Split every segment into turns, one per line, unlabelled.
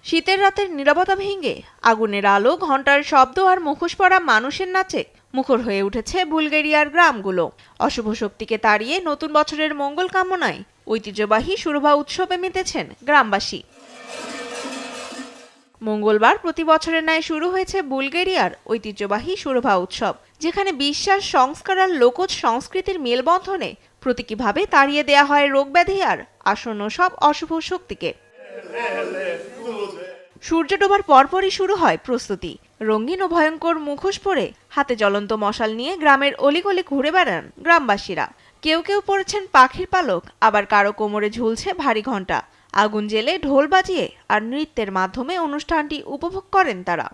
শীতের রাতের নীরবতা ভেঙে আগুনের আলো, ঘণ্টার শব্দ আর মুখোশ পরা মানুষের নাচে মুখর হয়ে উঠেছে বুলগেরিয়ার গ্রামগুলো। অশুভ শক্তিকে তাড়িয়ে নতুন বছরের মঙ্গল কামনায় ঐতিহ্যবাহী শুরভা উৎসবে মেতেছেন গ্রামবাসী। মঙ্গলবার প্রতি বছরের ন্যায় শুরু হয়েছে বুলগেরিয়ার ঐতিহ্যবাহী শুরভা উৎসব, যেখানে বিশ্বাস, সংস্কার আর লোকজ সংস্কৃতির মেলবন্ধনে প্রতীকীভাবে তাড়িয়ে দেয়া হয় রোগব্যাধি আর আসন্ন সব অশুভ শক্তিকে। সূর্য ডোবার পরপরই শুরু হয় প্রস্তুতি। রঙিন ও ভয়ঙ্কর মুখোশ পরে হাতে জ্বলন্ত মশাল নিয়ে গ্রামের অলিগলি ঘুরে বেড়ান গ্রামবাসীরা। কেউ কেউ পড়েছেন পাখির পালক, আবার কারো কোমরে ঝুলছে ভারী ঘণ্টা। আগুন জেলে ঢোল বাজিয়ে আর নৃত্যের মাধ্যমে অনুষ্ঠানটি উপভোগ করেন তারা।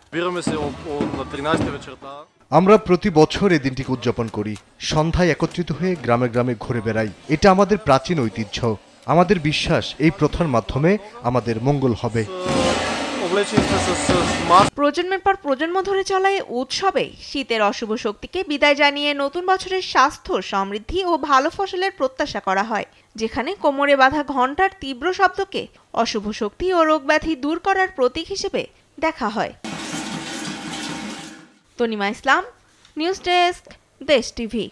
আমরা প্রতি বছর এই দিনটিকে উদযাপন করি। সন্ধ্যায় একত্রিত হয়ে গ্রামে গ্রামে ঘুরে বেড়াই। এটা আমাদের প্রাচীন ঐতিহ্য। আমাদের বিশ্বাস এই প্রথার মাধ্যমে আমাদের মঙ্গল হবে।
প্রজন্মের পর প্রজন্ম ধরে চলা এই উৎসবে শীতের অশুভ শক্তিকে বিদায় জানিয়ে নতুন বছরের স্বাস্থ্য, সমৃদ্ধি ও ভালো ফসলের প্রত্যাশা করা হয়, যেখানে কোমরে বাঁধা ঘণ্টার তীব্র শব্দকে অশুভ শক্তি ও রোগব্যাধি দূর করার প্রতীক হিসেবে দেখা হয়। তনিমা ইসলাম, নিউজ ডেস্ক, দেশ টিভি।